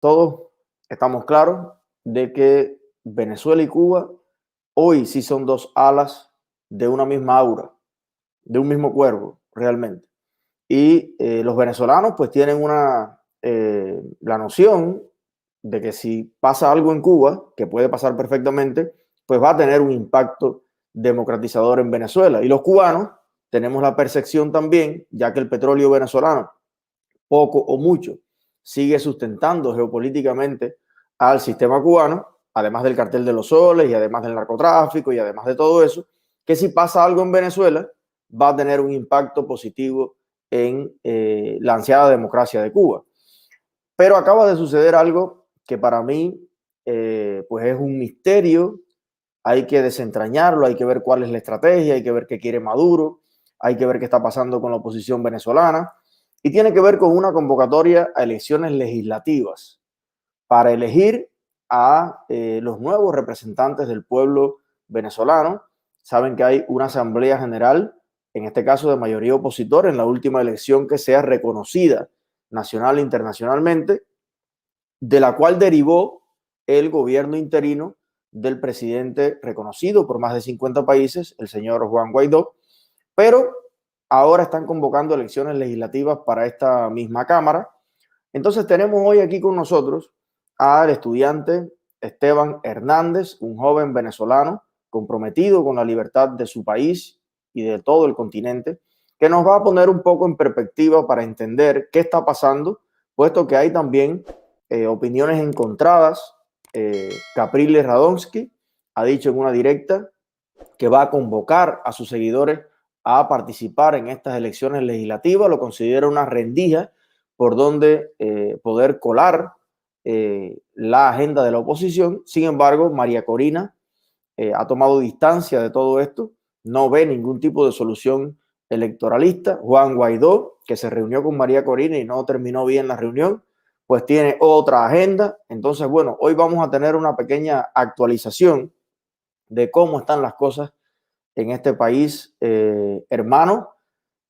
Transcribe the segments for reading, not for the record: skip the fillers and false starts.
todos estamos claros de que Venezuela y Cuba hoy sí son dos alas de una misma aura, de un mismo cuervo, realmente. Y los venezolanos pues tienen la noción de que si pasa algo en Cuba, que puede pasar perfectamente, pues va a tener un impacto democratizador en Venezuela. Y los cubanos tenemos la percepción también, ya que el petróleo venezolano, poco o mucho, sigue sustentando geopolíticamente al sistema cubano, además del cartel de los soles y además del narcotráfico y además de todo eso, que si pasa algo en Venezuela va a tener un impacto positivo en la ansiada democracia de Cuba. Pero acaba de suceder algo que para mí pues es un misterio, hay que desentrañarlo, hay que ver cuál es la estrategia, hay que ver qué quiere Maduro, hay que ver qué está pasando con la oposición venezolana y tiene que ver con una convocatoria a elecciones legislativas para elegir a los nuevos representantes del pueblo venezolano. Saben que hay una asamblea general, en este caso de mayoría opositora, en la última elección que sea reconocida nacional e internacionalmente, de la cual derivó el gobierno interino del presidente reconocido por más de 50 países, el señor Juan Guaidó, pero ahora están convocando elecciones legislativas para esta misma Cámara. Entonces tenemos hoy aquí con nosotros al estudiante Esteban Hernández, un joven venezolano comprometido con la libertad de su país y de todo el continente, que nos va a poner un poco en perspectiva para entender qué está pasando, puesto que hay también opiniones encontradas. Capriles Radonsky ha dicho en una directa que va a convocar a sus seguidores a participar en estas elecciones legislativas, lo considera una rendija por donde poder colar la agenda de la oposición. Sin embargo, María Corina ha tomado distancia de todo esto, no ve ningún tipo de solución electoralista. Juan Guaidó, que se reunió con María Corina y no terminó bien la reunión, pues tiene otra agenda. Entonces, bueno, hoy vamos a tener una pequeña actualización de cómo están las cosas en este país hermano,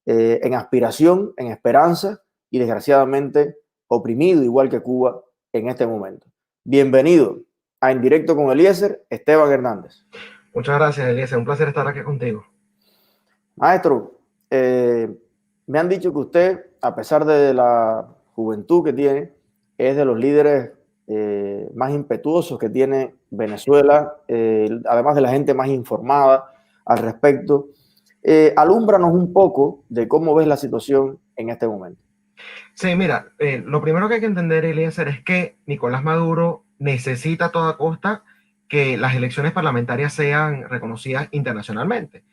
en aspiración, en esperanza y desgraciadamente oprimido, igual que Cuba en este momento. Bienvenido a En Directo con Eliezer, Esteban Hernández. Muchas gracias, Eliezer. Un placer estar aquí contigo. Maestro, me han dicho que usted, a pesar de la juventud que tiene, es de los líderes más impetuosos que tiene Venezuela, además de la gente más informada al respecto. Alúmbranos un poco de cómo ves la situación en este momento. Sí, mira, lo primero que hay que entender, Eliezer, es que Nicolás Maduro necesita a toda costa que las elecciones parlamentarias sean reconocidas internacionalmente.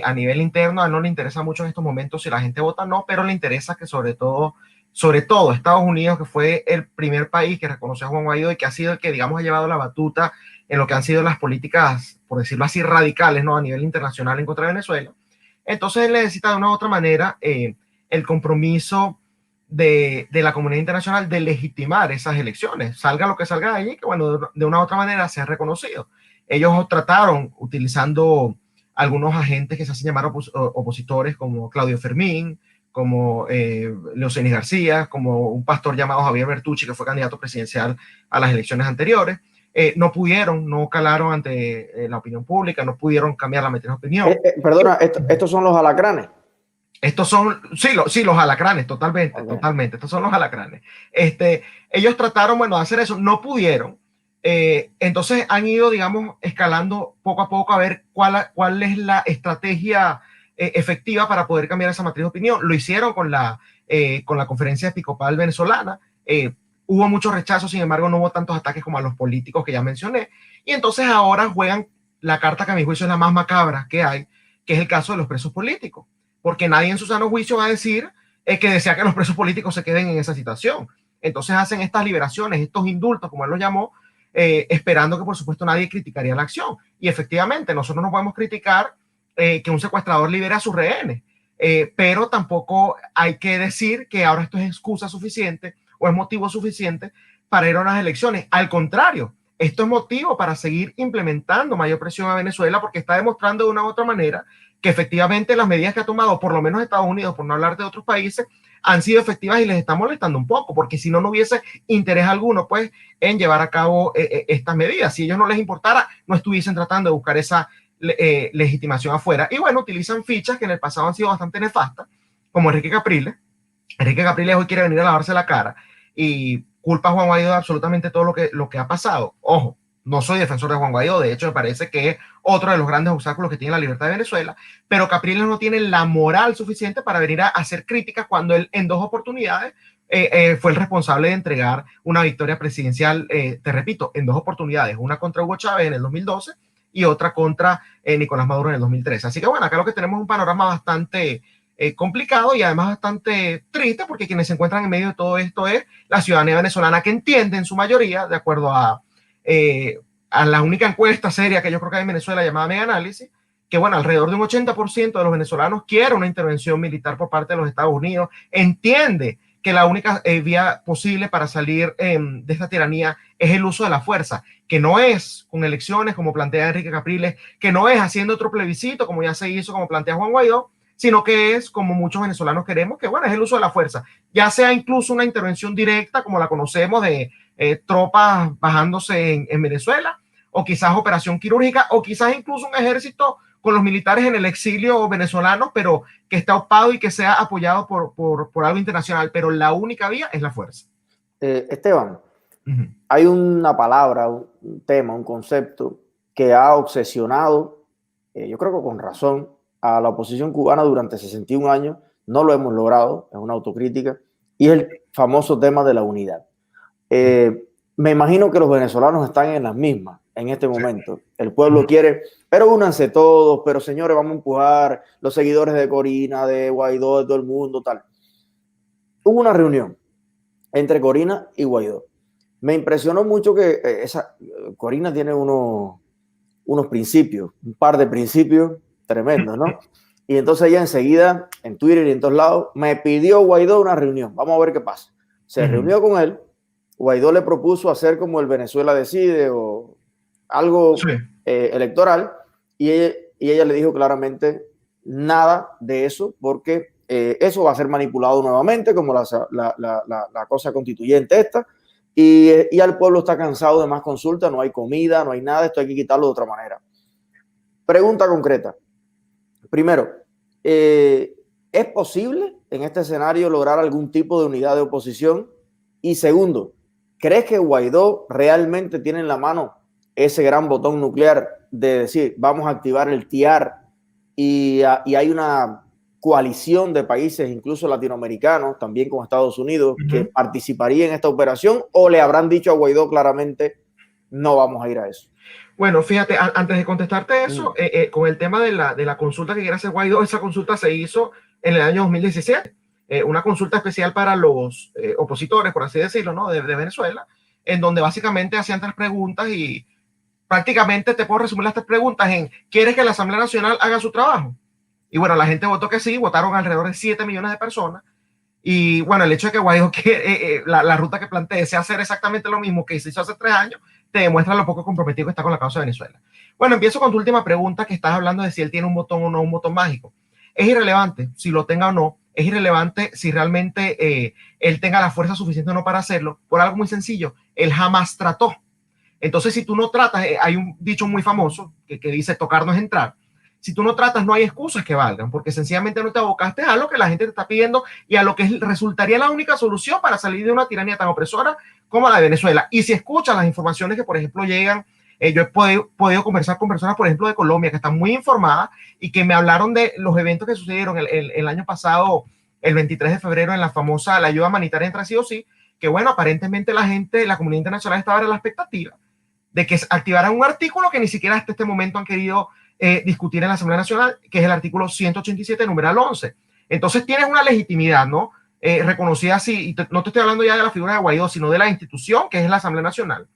A nivel interno, a él no le interesa mucho en estos momentos si la gente vota o no, pero le interesa que sobre todo Estados Unidos, que fue el primer país que reconoció a Juan Guaidó y que ha sido el que, digamos, ha llevado la batuta en lo que han sido las políticas, por decirlo así, radicales, ¿no? A nivel internacional en contra de Venezuela. Entonces él necesita de una u otra manera el compromiso de la comunidad internacional de legitimar esas elecciones, salga lo que salga de allí, que bueno, de una u otra manera sea reconocido. Ellos trataron, utilizando algunos agentes que se hacen llamar opositores, como Claudio Fermín, como Leocenis García, como un pastor llamado Javier Bertucci, que fue candidato presidencial a las elecciones anteriores. No pudieron, no calaron ante la opinión pública, no pudieron cambiar la matriz de opinión. Perdona, estos son los alacranes. Estos son, sí, los alacranes, totalmente, Okay. totalmente. Estos son los alacranes. Ellos trataron, bueno, de hacer eso, no pudieron. Entonces han ido, digamos, escalando poco a poco a ver cuál es la estrategia efectiva para poder cambiar esa matriz de opinión. Lo hicieron con la conferencia episcopal venezolana. Hubo mucho rechazo, sin embargo, no hubo tantos ataques como a los políticos que ya mencioné. Y entonces ahora juegan la carta que a mi juicio es la más macabra que hay, que es el caso de los presos políticos, porque nadie en su sano juicio va a decir que desea que los presos políticos se queden en esa situación. Entonces hacen estas liberaciones, estos indultos, como él lo llamó, esperando que por supuesto nadie criticaría la acción. Y efectivamente, nosotros no podemos criticar que un secuestrador libere a sus rehenes, pero tampoco hay que decir que ahora esto es excusa suficiente o es motivo suficiente para ir a unas elecciones. Al contrario, esto es motivo para seguir implementando mayor presión a Venezuela, porque está demostrando de una u otra manera que efectivamente las medidas que ha tomado, por lo menos Estados Unidos, por no hablar de otros países, han sido efectivas y les está molestando un poco, porque si no, no hubiese interés alguno, pues, en llevar a cabo estas medidas. Si a ellos no les importara, no estuviesen tratando de buscar esa legitimación afuera. Y bueno, utilizan fichas que en el pasado han sido bastante nefastas, como Enrique Capriles. Enrique Capriles hoy quiere venir a lavarse la cara y culpa a Juan Guaidó de absolutamente todo lo que ha pasado. Ojo, no soy defensor de Juan Guaidó, de hecho me parece que es otro de los grandes obstáculos que tiene la libertad de Venezuela, pero Capriles no tiene la moral suficiente para venir a hacer críticas cuando él en 2 oportunidades fue el responsable de entregar una victoria presidencial, te repito, en 2 oportunidades, una contra Hugo Chávez en el 2012 y otra contra Nicolás Maduro en el 2013. Así que bueno, acá lo que tenemos es un panorama bastante complicado y además bastante triste, porque quienes se encuentran en medio de todo esto es la ciudadanía venezolana, que entiende en su mayoría, de acuerdo a la única encuesta seria que yo creo que hay en Venezuela llamada Mega Análisis, que bueno, alrededor de un 80% de los venezolanos quiere una intervención militar por parte de los Estados Unidos, entiende que la única vía posible para salir de esta tiranía es el uso de la fuerza, que no es con elecciones como plantea Enrique Capriles, que no es haciendo otro plebiscito como ya se hizo, como plantea Juan Guaidó, sino que es como muchos venezolanos queremos, que bueno, es el uso de la fuerza, ya sea incluso una intervención directa como la conocemos de tropas bajándose en Venezuela, o quizás operación quirúrgica, o quizás incluso un ejército con los militares en el exilio venezolano, pero que esté opado y que sea apoyado por algo internacional, pero la única vía es la fuerza. Esteban, hay una palabra, un tema, un concepto que ha obsesionado, yo creo que con razón, a la oposición cubana durante 61 años. No lo hemos logrado, es una autocrítica, y es el famoso tema de la unidad. Me imagino que los venezolanos están en las mismas en este momento. El pueblo quiere, pero únanse todos, pero señores, vamos a empujar los seguidores de Corina, de Guaidó, de todo el mundo, tal. Hubo una reunión entre Corina y Guaidó. Me impresionó mucho que Corina tiene unos principios, un par de principios tremendos, ¿no? Y entonces ella enseguida, en Twitter y en todos lados, me pidió Guaidó una reunión. Vamos a ver qué pasa. Se reunió con él. Guaidó le propuso hacer como el Venezuela Decide o algo electoral, y ella le dijo claramente nada de eso, porque eso va a ser manipulado nuevamente, como la cosa constituyente esta, y al pueblo está cansado de más consultas, no hay comida, no hay nada, esto hay que quitarlo de otra manera. Pregunta concreta. Primero, ¿es posible en este escenario lograr algún tipo de unidad de oposición? Y segundo, ¿crees que Guaidó realmente tiene en la mano ese gran botón nuclear de decir, vamos a activar el TIAR y hay una coalición de países, incluso latinoamericanos, también con Estados Unidos, que participaría en esta operación, o le habrán dicho a Guaidó claramente, no vamos a ir a eso? Bueno, fíjate, antes de contestarte eso, con el tema de la consulta que quiere hacer Guaidó, esa consulta se hizo en el año 2017, una consulta especial para los opositores, por así decirlo, ¿no? de Venezuela, en donde básicamente hacían 3 preguntas y prácticamente te puedo resumir las 3 preguntas en, ¿quieres que la Asamblea Nacional haga su trabajo? Y bueno, la gente votó que sí, votaron alrededor de 7 millones de personas. Y bueno, el hecho de que Guaidó, la ruta que plantea sea hacer exactamente lo mismo que se hizo hace 3 años, te demuestra lo poco comprometido que está con la causa de Venezuela. Bueno, empiezo con tu última pregunta, que estás hablando de si él tiene un botón o no, un botón mágico. Es irrelevante si lo tenga o no, es irrelevante si realmente él tenga la fuerza suficiente o no para hacerlo, por algo muy sencillo, él jamás trató. Entonces, si tú no tratas, hay un dicho muy famoso que dice tocar no es entrar. Si tú no tratas, no hay excusas que valgan, porque sencillamente no te abocaste a lo que la gente te está pidiendo y a lo que resultaría la única solución para salir de una tiranía tan opresora como la de Venezuela. Y si escuchas las informaciones que, por ejemplo, llegan, yo he podido conversar con personas, por ejemplo, de Colombia, que están muy informadas y que me hablaron de los eventos que sucedieron el año pasado, el 23 de febrero, en la famosa la ayuda humanitaria entra sí o sí, que bueno, aparentemente la gente, la comunidad internacional estaba en la expectativa de que activaran un artículo que ni siquiera hasta este momento han querido discutir en la Asamblea Nacional, que es el artículo 187, numeral 11. Entonces tienes una legitimidad, ¿no? Reconocida así, y no te estoy hablando ya de la figura de Guaidó, sino de la institución que es la Asamblea Nacional.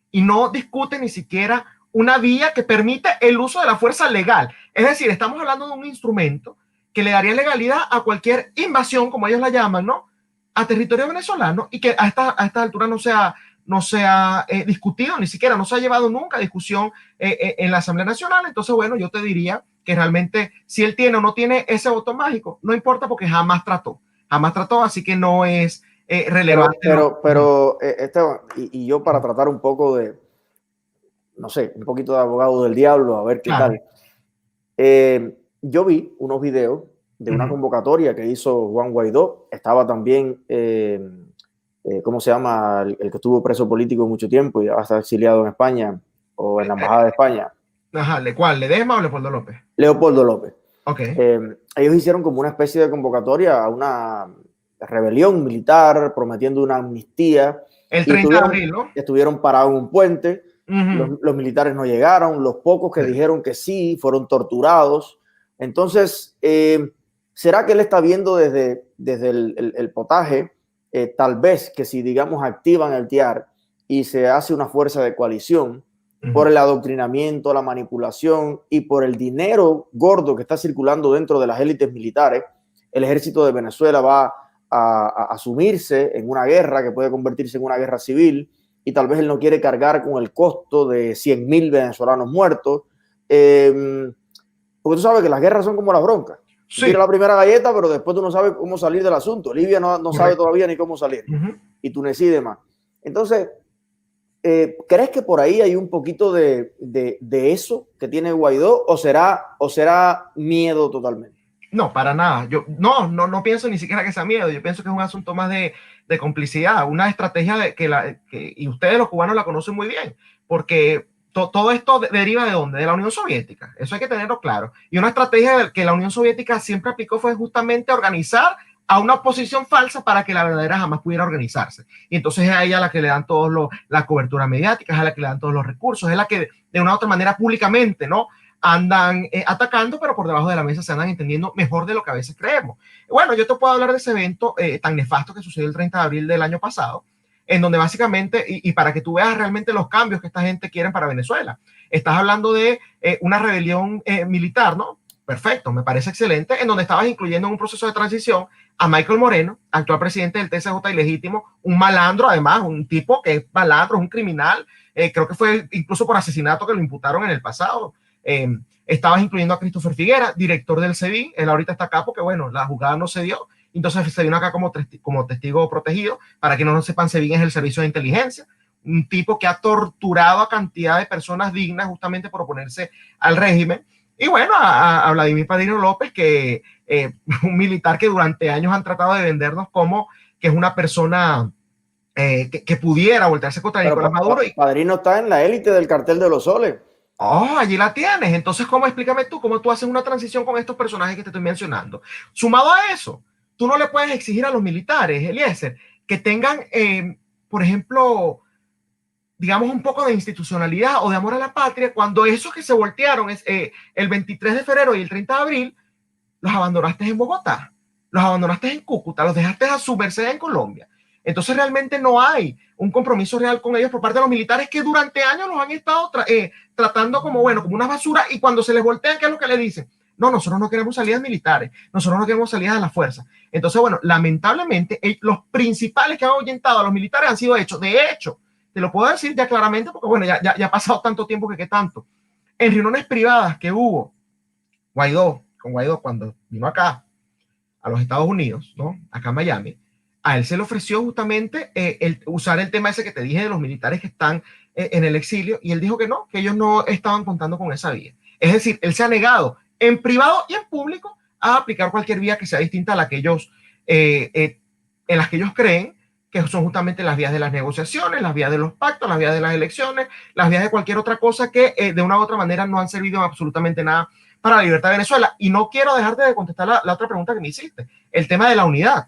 Y no discute ni siquiera una vía que permite el uso de la fuerza legal. Es decir, estamos hablando de un instrumento que le daría legalidad a cualquier invasión, como ellos la llaman, ¿no? A territorio venezolano, y que a esta altura no se ha discutido, ni siquiera no se ha llevado nunca a discusión en la Asamblea Nacional. Entonces, bueno, yo te diría que realmente si él tiene o no tiene ese voto mágico, no importa porque jamás trató, así que no es relevante. Pero Esteban, y yo para tratar un poco de, no sé, un poquito de abogado del diablo, a ver qué tal. Yo vi unos videos de una convocatoria que hizo Juan Guaidó. Estaba también, ¿cómo se llama? El que estuvo preso político mucho tiempo y ahora está exiliado en España o en la Embajada de España. Ajá, ¿cuál? ¿Ledesma o Leopoldo López? Leopoldo López. Ok. Ellos hicieron como una especie de convocatoria a una rebelión militar prometiendo una amnistía. El 30 de abril, ¿no? Estuvieron parados en un puente. Los militares no llegaron. Los pocos que dijeron que sí fueron torturados. Entonces, ¿será que él está viendo desde el potaje, tal vez que si, digamos, activan el TIAR y se hace una fuerza de coalición, por el adoctrinamiento, la manipulación y por el dinero gordo que está circulando dentro de las élites militares, el ejército de Venezuela va a asumirse en una guerra que puede convertirse en una guerra civil y tal vez él no quiere cargar con el costo de 100.000 venezolanos muertos? Porque tú sabes que las guerras son como las broncas. Sí. Tira la primera galleta, pero después tú no sabes cómo salir del asunto. Libia no sabe todavía ni cómo salir. Y Túnez y demás. Entonces, ¿crees que por ahí hay un poquito de eso que tiene Guaidó o será miedo totalmente? No, para nada. Yo no pienso ni siquiera que sea miedo. Yo pienso que es un asunto más de complicidad, una estrategia y ustedes los cubanos la conocen muy bien, porque todo esto deriva ¿de dónde? De la Unión Soviética. Eso hay que tenerlo claro. Y una estrategia que la Unión Soviética siempre aplicó fue justamente organizar a una oposición falsa para que la verdadera jamás pudiera organizarse. Y entonces es a ella la que le dan la cobertura mediática, es a la que le dan todos los recursos, es la que de una u otra manera públicamente, ¿no?, andan atacando, pero por debajo de la mesa se andan entendiendo mejor de lo que a veces creemos. Bueno, yo te puedo hablar de ese evento tan nefasto que sucedió el 30 de abril del año pasado, en donde básicamente, y para que tú veas realmente los cambios que esta gente quiere para Venezuela, estás hablando de una rebelión militar, ¿no? Perfecto, me parece excelente, en donde estabas incluyendo en un proceso de transición a Michael Moreno, actual presidente del TSJ ilegítimo, un malandro además, un tipo que es malandro, es un criminal, creo que fue incluso por asesinato que lo imputaron en el pasado. Estabas incluyendo a Christopher Figuera, director del SEBIN, él ahorita está acá porque, bueno, la jugada no se dio, entonces se vino acá como testigo protegido. Para que no sepan, SEBIN es el servicio de inteligencia, un tipo que ha torturado a cantidad de personas dignas justamente por oponerse al régimen. Y bueno, a Vladimir Padrino López, que un militar que durante años han tratado de vendernos como que es una persona que pudiera voltearse contra Nicolás Maduro. Padrino está en la élite del cartel de los soles. Oh, allí la tienes. Entonces, explícame tú cómo tú haces una transición con estos personajes que te estoy mencionando? Sumado a eso, tú no le puedes exigir a los militares, Eliezer, que tengan, por ejemplo, digamos, un poco de institucionalidad o de amor a la patria, cuando esos que se voltearon el 23 de febrero y el 30 de abril, los abandonaste en Bogotá, los abandonaste en Cúcuta, los dejaste a su merced en Colombia. Entonces realmente no hay un compromiso real con ellos por parte de los militares, que durante años los han estado tratando como una basura, y cuando se les voltean, ¿qué es lo que le dicen? No, nosotros no queremos salidas militares, nosotros no queremos salidas de la fuerza. Entonces, bueno, lamentablemente los principales que han ahuyentado a los militares han sido hechos. De hecho, te lo puedo decir ya claramente porque, bueno, ya ha pasado tanto tiempo que qué tanto. En reuniones privadas que hubo con Guaidó cuando vino acá a los Estados Unidos, ¿no?, acá en Miami, a él se le ofreció justamente usar el tema ese que te dije de los militares que están en el exilio, y él dijo que no, que ellos no estaban contando con esa vía. Es decir, él se ha negado en privado y en público a aplicar cualquier vía que sea distinta a la que ellos, en las que ellos creen que son justamente las vías de las negociaciones, las vías de los pactos, las vías de las elecciones, las vías de cualquier otra cosa que de una u otra manera no han servido absolutamente nada para la libertad de Venezuela. Y no quiero dejarte de contestar la otra pregunta que me hiciste, el tema de la unidad,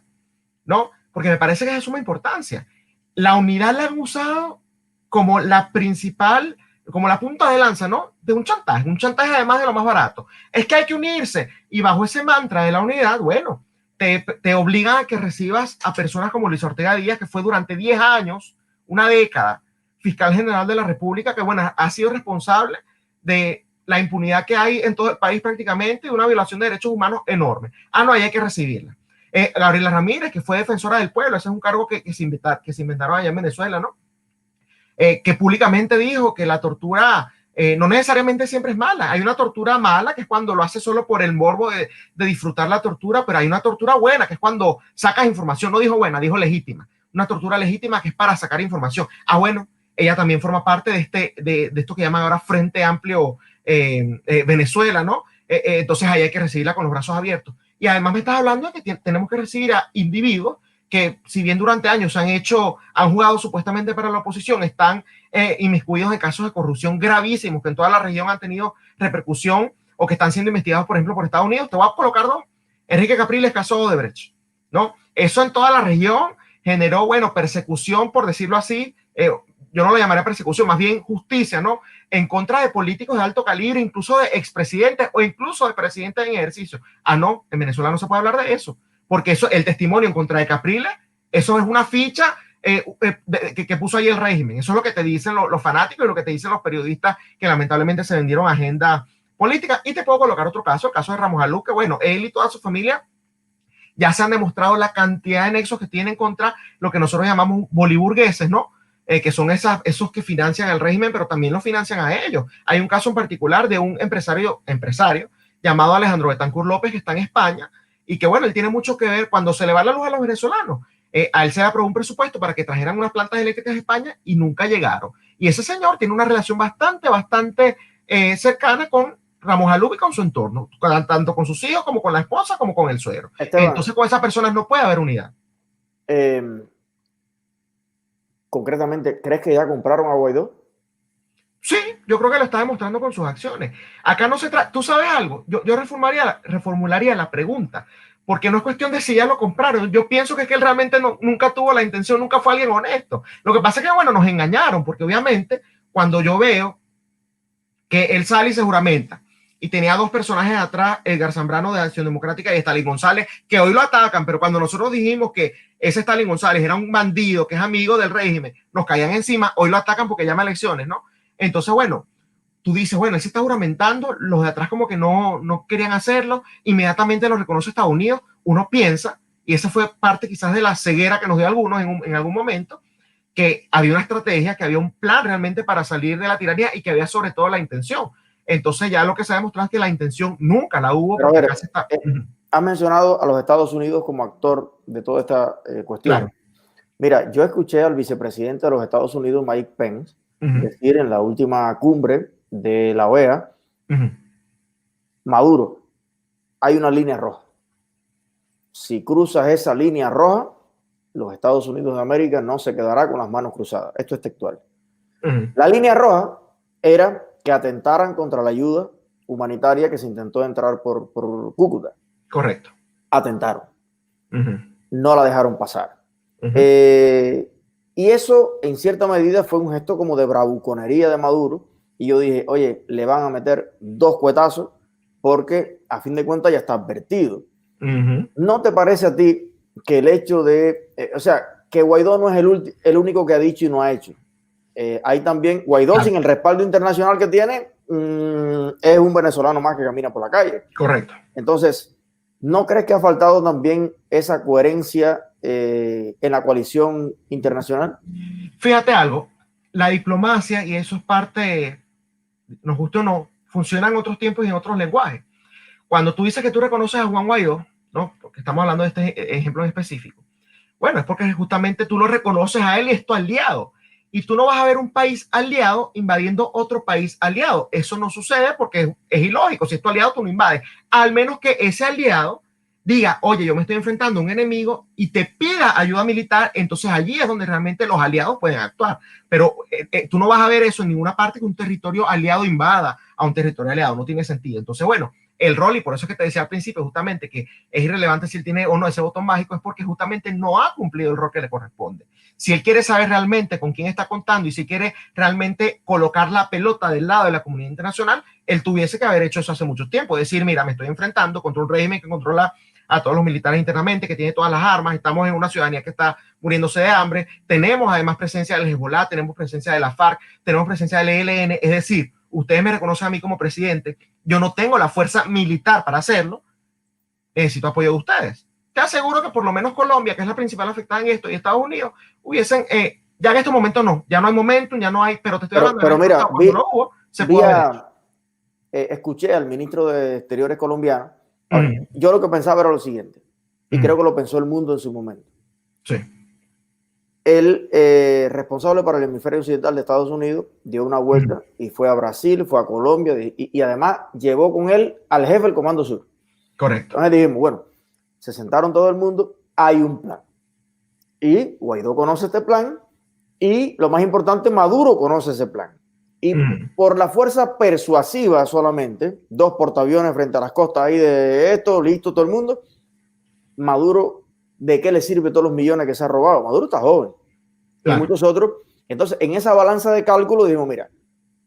¿no? Porque me parece que es de suma importancia. La unidad la han usado como la principal, como la punta de lanza, ¿no?, de un chantaje además de lo más barato. Es que hay que unirse, y bajo ese mantra de la unidad, bueno, te obligan a que recibas a personas como Luis Ortega Díaz, que fue durante 10 años, una década, fiscal general de la República, que, bueno, ha sido responsable de la impunidad que hay en todo el país prácticamente, y una violación de derechos humanos enorme. No, ahí hay que recibirla. Gabriela Ramírez, que fue defensora del pueblo, ese es un cargo que se inventaron allá en Venezuela, ¿no? Que públicamente dijo que la tortura no necesariamente siempre es mala. Hay una tortura mala, que es cuando lo hace solo por el morbo de disfrutar la tortura, pero hay una tortura buena, que es cuando sacas información. No dijo buena, dijo legítima. Una tortura legítima que es para sacar información. Bueno, ella también forma parte de esto que llaman ahora Frente Amplio Venezuela, ¿no? Entonces ahí hay que recibirla con los brazos abiertos. Y además me estás hablando de que tenemos que recibir a individuos que, si bien durante años han jugado supuestamente para la oposición, están inmiscuidos en casos de corrupción gravísimos que en toda la región han tenido repercusión, o que están siendo investigados, por ejemplo, por Estados Unidos. Te voy a colocar dos. Enrique Capriles, caso Odebrecht, ¿no? Eso en toda la región generó, bueno, persecución, por decirlo así. Yo no lo llamaría persecución, más bien justicia, ¿no? En contra de políticos de alto calibre, incluso de expresidentes o incluso de presidentes en ejercicio. No, en Venezuela no se puede hablar de eso, porque eso, el testimonio en contra de Capriles, eso es una ficha que puso ahí el régimen. Eso es lo que te dicen los fanáticos y lo que te dicen los periodistas que lamentablemente se vendieron agenda política. Y te puedo colocar otro caso, el caso de Ramos Alú, que bueno, él y toda su familia ya se han demostrado la cantidad de nexos que tienen contra lo que nosotros llamamos boliburgueses, ¿no? Que son esos que financian al régimen, pero también lo financian a ellos. Hay un caso en particular de un empresario llamado Alejandro Betancourt López, que está en España, y que bueno, él tiene mucho que ver cuando se le va la luz a los venezolanos. A él se le aprobó un presupuesto para que trajeran unas plantas eléctricas de España y nunca llegaron. Y ese señor tiene una relación bastante cercana con Ramos Alú y con su entorno, tanto con sus hijos como con la esposa como con el suegro. Esteban, entonces con esas personas no puede haber unidad. Concretamente, ¿crees que ya compraron a Guaidó? Sí, yo creo que lo está demostrando con sus acciones. Acá no se trata, ¿tú sabes algo? Yo reformularía la pregunta, porque no es cuestión de si ya lo compraron. Yo pienso que es que él realmente nunca tuvo la intención, nunca fue alguien honesto. Lo que pasa es que, bueno, nos engañaron, porque obviamente cuando yo veo que él sale y se juramenta, y tenía dos personajes atrás, Edgar Zambrano de Acción Democrática y Stalin González, que hoy lo atacan, pero cuando nosotros dijimos que ese Stalin González era un bandido, que es amigo del régimen, nos caían encima, hoy lo atacan porque llama elecciones, ¿no? Entonces, bueno, tú dices, bueno, él se está juramentando, los de atrás como que no querían hacerlo, inmediatamente lo reconoce Estados Unidos, uno piensa, y esa fue parte quizás de la ceguera que nos dio algunos en algún momento, que había una estrategia, que había un plan realmente para salir de la tiranía y que había sobre todo la intención. Entonces ya lo que se ha demostrado es que la intención nunca la hubo. Pero porque has mencionado a los Estados Unidos como actor de toda esta cuestión. Claro. Mira, yo escuché al vicepresidente de los Estados Unidos, Mike Pence, decir en la última cumbre de la OEA, Maduro, hay una línea roja. Si cruzas esa línea roja, los Estados Unidos de América no se quedará con las manos cruzadas. Esto es textual. La línea roja era que atentaran contra la ayuda humanitaria que se intentó entrar por Cúcuta. Correcto. Atentaron. No la dejaron pasar. Y eso, en cierta medida, fue un gesto como de bravuconería de Maduro. Y yo dije, oye, le van a meter 2 cuetazos porque, a fin de cuentas, ya está advertido. ¿No te parece a ti que el hecho de... o sea, que Guaidó no es el único que ha dicho y no ha hecho? Hay también Guaidó, sin el respaldo internacional que tiene, es un venezolano más que camina por la calle. Correcto. Entonces, ¿no crees que ha faltado también esa coherencia en la coalición internacional? Fíjate algo, la diplomacia, y eso es parte, nos guste o no, funciona en otros tiempos y en otros lenguajes. Cuando tú dices que tú reconoces a Juan Guaidó, ¿no? Porque estamos hablando de este ejemplo en específico. Bueno, es porque justamente tú lo reconoces a él y es tu aliado. Y tú no vas a ver un país aliado invadiendo otro país aliado. Eso no sucede porque es ilógico. Si es tu aliado, tú no invades. Al menos que ese aliado diga, oye, yo me estoy enfrentando a un enemigo y te pida ayuda militar, entonces allí es donde realmente los aliados pueden actuar. Pero tú no vas a ver eso en ninguna parte, que un territorio aliado invada a un territorio aliado. No tiene sentido. Entonces, bueno, el rol, y por eso es que te decía al principio justamente que es irrelevante si él tiene o no ese botón mágico, es porque justamente no ha cumplido el rol que le corresponde. Si él quiere saber realmente con quién está contando y si quiere realmente colocar la pelota del lado de la comunidad internacional, él tuviese que haber hecho eso hace mucho tiempo. Decir, mira, me estoy enfrentando contra un régimen que controla a todos los militares internamente, que tiene todas las armas, estamos en una ciudadanía que está muriéndose de hambre, tenemos además presencia del Hezbollah, tenemos presencia de la FARC, tenemos presencia del ELN, es decir, ustedes me reconocen a mí como presidente, yo no tengo la fuerza militar para hacerlo, necesito apoyo de ustedes. Te aseguro que por lo menos Colombia, que es la principal afectada en esto, y Estados Unidos, hubiesen, ya en este momento no hay momento, ya no hay, pero te estoy hablando pero de mira, cuando no hubo, se pudo haber hecho. Escuché al ministro de Exteriores colombiano. Yo lo que pensaba era lo siguiente, y creo que lo pensó el mundo en su momento. Sí. El responsable para el hemisferio occidental de Estados Unidos dio una vuelta y fue a Brasil, fue a Colombia y además llevó con él al jefe del Comando Sur. Correcto. Entonces dijimos, bueno, se sentaron todo el mundo, hay un plan. Y Guaidó conoce este plan y lo más importante, Maduro conoce ese plan. Y por la fuerza persuasiva solamente, 2 portaaviones frente a las costas ahí de esto, listo todo el mundo, Maduro, ¿de qué le sirve todos los millones que se ha robado? Maduro está joven. Claro. Y muchos otros. Entonces, en esa balanza de cálculo dijimos, mira,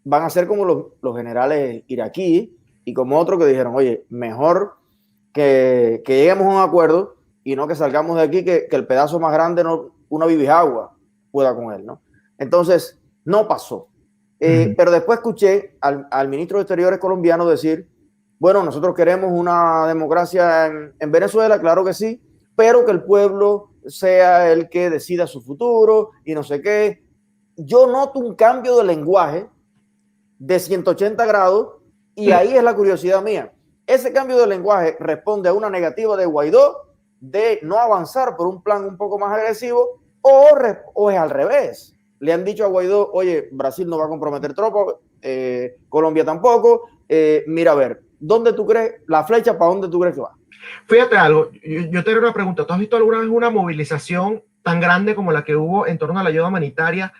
van a ser como los generales iraquíes y como otros que dijeron, oye, mejor que lleguemos a un acuerdo y no que salgamos de aquí, que el pedazo más grande, no, una bibijagua pueda con él, ¿no? Entonces, no pasó. Pero después escuché al ministro de Exteriores colombiano decir, bueno, nosotros queremos una democracia en Venezuela, claro que sí, pero que el pueblo sea el que decida su futuro y no sé qué. Yo noto un cambio de lenguaje de 180 grados y ahí es la curiosidad mía. Ese cambio de lenguaje responde a una negativa de Guaidó de no avanzar por un plan un poco más agresivo o es al revés. Le han dicho a Guaidó, oye, Brasil no va a comprometer tropas, Colombia tampoco, mira a ver, ¿dónde tú crees, la flecha para dónde tú crees que va? Fíjate algo, yo te haré una pregunta. ¿Tú has visto alguna vez una movilización tan grande como la que hubo en torno a la ayuda humanitaria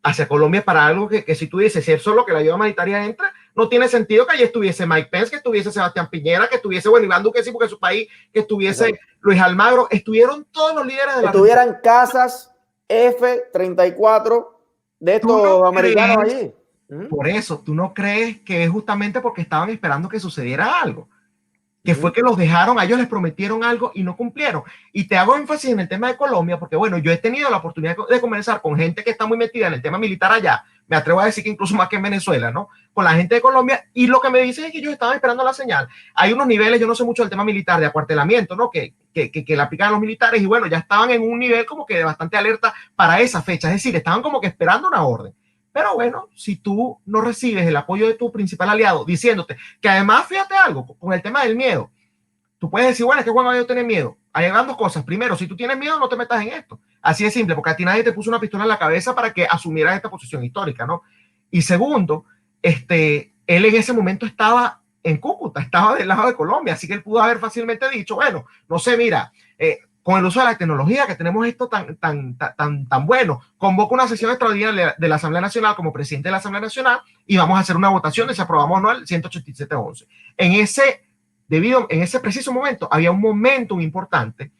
hacia Colombia para algo que si tú dices, si es solo que la ayuda humanitaria entra, no tiene sentido que allí estuviese Mike Pence, que estuviese Sebastián Piñera, que estuviese, bueno, Iván Duque, sí, porque es su país, que estuviese Exacto. Luis Almagro, estuvieron todos los líderes de la estuvieran casas F-34 de estos americanos allí. Por eso, ¿tú no crees que es justamente porque estaban esperando que sucediera algo? Que fue que los dejaron, a ellos les prometieron algo y no cumplieron. Y te hago énfasis en el tema de Colombia, porque bueno, yo he tenido la oportunidad de conversar con gente que está muy metida en el tema militar allá, me atrevo a decir que incluso más que en Venezuela, ¿no? Con la gente de Colombia, y lo que me dicen es que ellos estaban esperando la señal. Hay unos niveles, yo no sé mucho del tema militar, de acuartelamiento, ¿no? Que le aplican los militares, y bueno, ya estaban en un nivel como que de bastante alerta para esa fecha, es decir, estaban como que esperando una orden. Pero bueno, si tú no recibes el apoyo de tu principal aliado, diciéndote que además, fíjate algo, con el tema del miedo, tú puedes decir, bueno, es que Juan Guaidó tiene miedo. Hay dos cosas. Primero, si tú tienes miedo, no te metas en esto. Así de simple, porque a ti nadie te puso una pistola en la cabeza para que asumieras esta posición histórica, ¿no? Y segundo, él en ese momento estaba en Cúcuta, estaba del lado de Colombia, así que él pudo haber fácilmente dicho, bueno, no sé, mira, con el uso de la tecnología que tenemos esto tan bueno, convoco una sesión extraordinaria de la Asamblea Nacional como presidente de la Asamblea Nacional y vamos a hacer una votación de si aprobamos o no el 187-11. En ese preciso momento había un momentum importante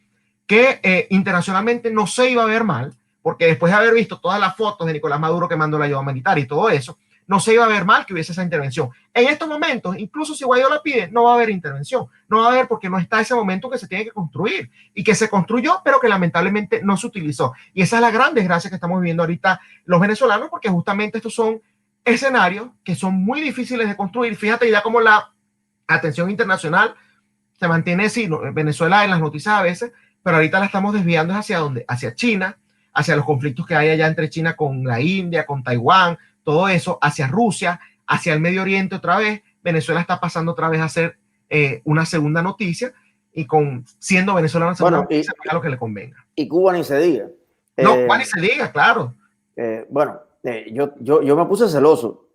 que internacionalmente no se iba a ver mal, porque después de haber visto todas las fotos de Nicolás Maduro que mandó la ayuda humanitaria y todo eso, no se iba a ver mal que hubiese esa intervención. En estos momentos, incluso si Guaidó la pide, no va a haber intervención. No va a haber porque no está ese momento que se tiene que construir y que se construyó, pero que lamentablemente no se utilizó. Y esa es la gran desgracia que estamos viviendo ahorita los venezolanos, porque justamente estos son escenarios que son muy difíciles de construir. Fíjate ya cómo la atención internacional se mantiene así, Venezuela en las noticias a veces, pero ahorita la estamos desviando hacia dónde, hacia China, hacia los conflictos que hay allá entre China con la India, con Taiwán, todo eso, hacia Rusia, hacia el Medio Oriente otra vez. Venezuela está pasando otra vez a ser una segunda noticia y siendo Venezuela una segunda noticia, haga lo que le convenga. Y Cuba ni se diga. No, Cuba ni se diga, claro. Yo me puse celoso,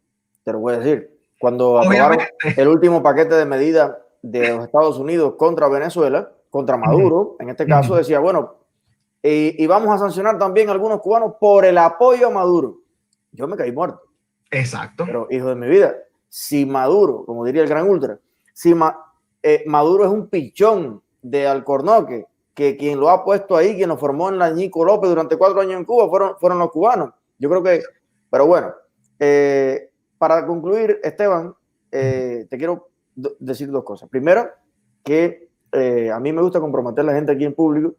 te lo voy a decir, cuando aprobaron el último paquete de medidas de los Estados Unidos contra Venezuela, contra Maduro, en este caso, decía, bueno, y vamos a sancionar también a algunos cubanos por el apoyo a Maduro. Yo me caí muerto. Exacto. Pero, hijo de mi vida, si Maduro, como diría el gran ultra, si Maduro es un pichón de Alcornoque, que quien lo ha puesto ahí, quien lo formó en la Ñico López durante 4 años en Cuba, fueron los cubanos. Yo creo que, pero bueno, para concluir, Esteban, te quiero decir 2 cosas. Primero, que a mí me gusta comprometer a la gente aquí en público.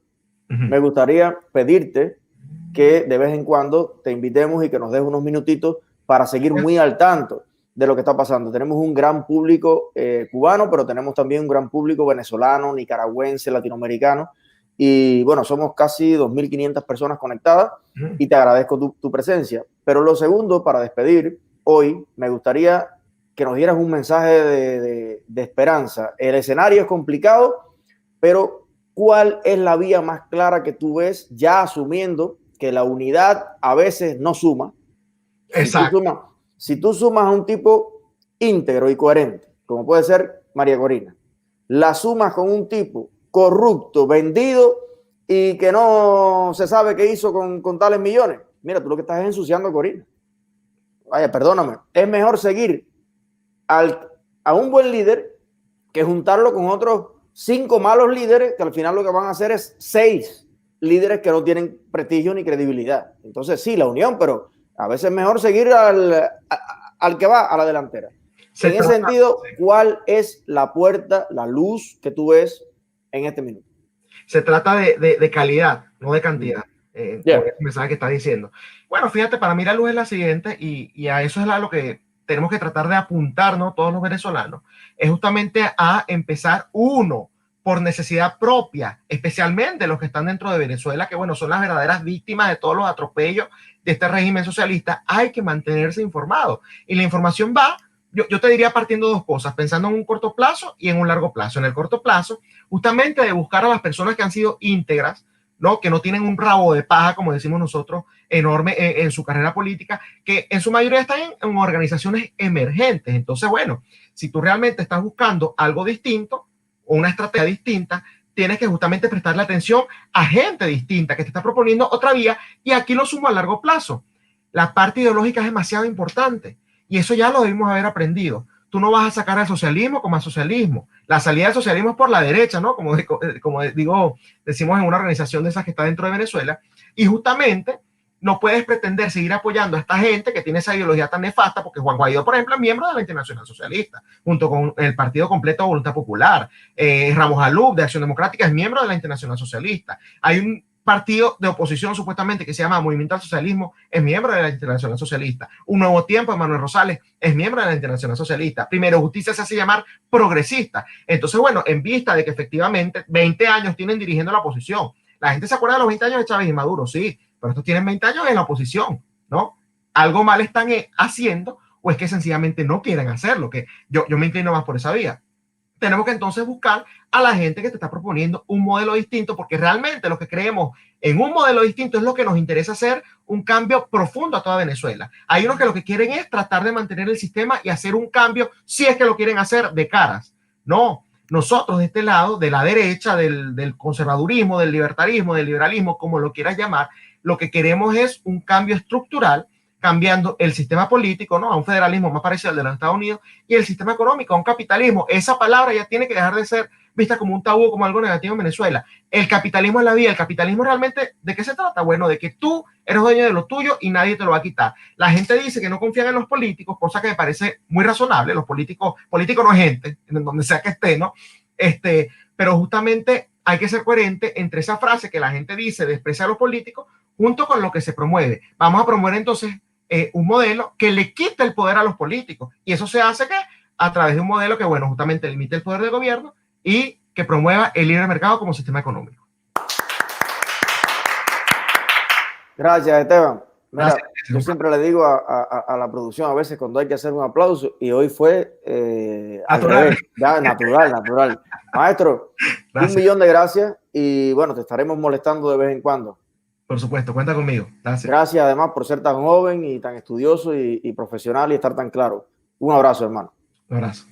Me gustaría pedirte que de vez en cuando te invitemos y que nos des unos minutitos para seguir muy al tanto de lo que está pasando. Tenemos un gran público cubano, pero tenemos también un gran público venezolano, nicaragüense, latinoamericano. Y bueno, somos casi 2.500 personas conectadas y te agradezco tu presencia. Pero lo segundo, para despedir, hoy, me gustaría que nos dieras un mensaje de esperanza. El escenario es complicado, pero ¿cuál es la vía más clara que tú ves, ya asumiendo que la unidad a veces no suma? Exacto. Si tú sumas a un tipo íntegro y coherente, como puede ser María Corina, la sumas con un tipo corrupto, vendido y que no se sabe qué hizo con tales millones, mira, tú lo que estás es ensuciando a Corina. Vaya, perdóname, es mejor seguir a un buen líder que juntarlo con otros 5 malos líderes que al final lo que van a hacer es 6 líderes que no tienen prestigio ni credibilidad. Entonces sí, la unión, pero a veces es mejor seguir al que va a la delantera. En ese sentido, ¿cuál es la puerta, la luz que tú ves en este minuto? Se trata de calidad, no de cantidad. Con el mensaje que estás diciendo. Bueno, fíjate, para mí la luz es la siguiente, y a eso es lo que tenemos que tratar de apuntar, ¿no? Todos los venezolanos, es justamente a empezar uno por necesidad propia, especialmente los que están dentro de Venezuela, que bueno, son las verdaderas víctimas de todos los atropellos de este régimen socialista. Hay que mantenerse informado, y la información va, yo te diría partiendo de dos cosas, pensando en un corto plazo y en un largo plazo. En el corto plazo, justamente de buscar a las personas que han sido íntegras, ¿no? Que no tienen un rabo de paja, como decimos nosotros, enorme en su carrera política, que en su mayoría están en organizaciones emergentes. Entonces, bueno, si tú realmente estás buscando algo distinto o una estrategia distinta, tienes que justamente prestarle atención a gente distinta que te está proponiendo otra vía, y aquí lo sumo a largo plazo. La parte ideológica es demasiado importante, y eso ya lo debimos haber aprendido. Tú no vas a sacar al socialismo como al socialismo. La salida del socialismo es por la derecha, ¿no? Como decimos en una organización de esas que está dentro de Venezuela. Y justamente no puedes pretender seguir apoyando a esta gente que tiene esa ideología tan nefasta, porque Juan Guaidó, por ejemplo, es miembro de la Internacional Socialista, junto con el Partido Completo de Voluntad Popular. Ramos Alub, de Acción Democrática, es miembro de la Internacional Socialista. Hay un partido de oposición supuestamente que se llama Movimiento al Socialismo, es miembro de la Internacional Socialista. Un Nuevo Tiempo de Manuel Rosales es miembro de la Internacional Socialista. Primero Justicia se hace llamar progresista. Entonces, bueno, en vista de que efectivamente 20 años tienen dirigiendo la oposición, la gente se acuerda de los 20 años de Chávez y Maduro, sí, pero estos tienen 20 años en la oposición, ¿no? Algo mal están haciendo, o es que sencillamente no quieren hacerlo, que yo me inclino más por esa vía. Tenemos que entonces buscar a la gente que te está proponiendo un modelo distinto, porque realmente los que creemos en un modelo distinto es lo que nos interesa hacer un cambio profundo a toda Venezuela. Hay unos que lo que quieren es tratar de mantener el sistema y hacer un cambio, si es que lo quieren hacer de caras. No, nosotros de este lado, de la derecha, del conservadurismo, del libertarismo, del liberalismo, como lo quieras llamar, lo que queremos es un cambio estructural, cambiando el sistema político, ¿no? A un federalismo más parecido al de los Estados Unidos, y el sistema económico a un capitalismo. Esa palabra ya tiene que dejar de ser vista como un tabú, como algo negativo en Venezuela. El capitalismo es la vida. El capitalismo realmente, ¿de qué se trata? Bueno, de que tú eres dueño de lo tuyo y nadie te lo va a quitar. La gente dice que no confían en los políticos, cosa que me parece muy razonable. Los políticos no es gente, en donde sea que esté, ¿no? Pero justamente hay que ser coherente entre esa frase que la gente dice, desprecia a los políticos, junto con lo que se promueve. Vamos a promover entonces un modelo que le quite el poder a los políticos. Y eso se hace, ¿qué? A través de un modelo que, bueno, justamente limite el poder del gobierno y que promueva el libre mercado como sistema económico. Gracias, Esteban. Mira, yo siempre le digo a la producción a veces cuando hay que hacer un aplauso, y hoy fue al revés, ya natural. Maestro, gracias. 1.000.000 de gracias, y bueno, te estaremos molestando de vez en cuando. Por supuesto, cuenta conmigo. Gracias. Gracias además por ser tan joven y tan estudioso y profesional y estar tan claro. Un abrazo, hermano. Un abrazo.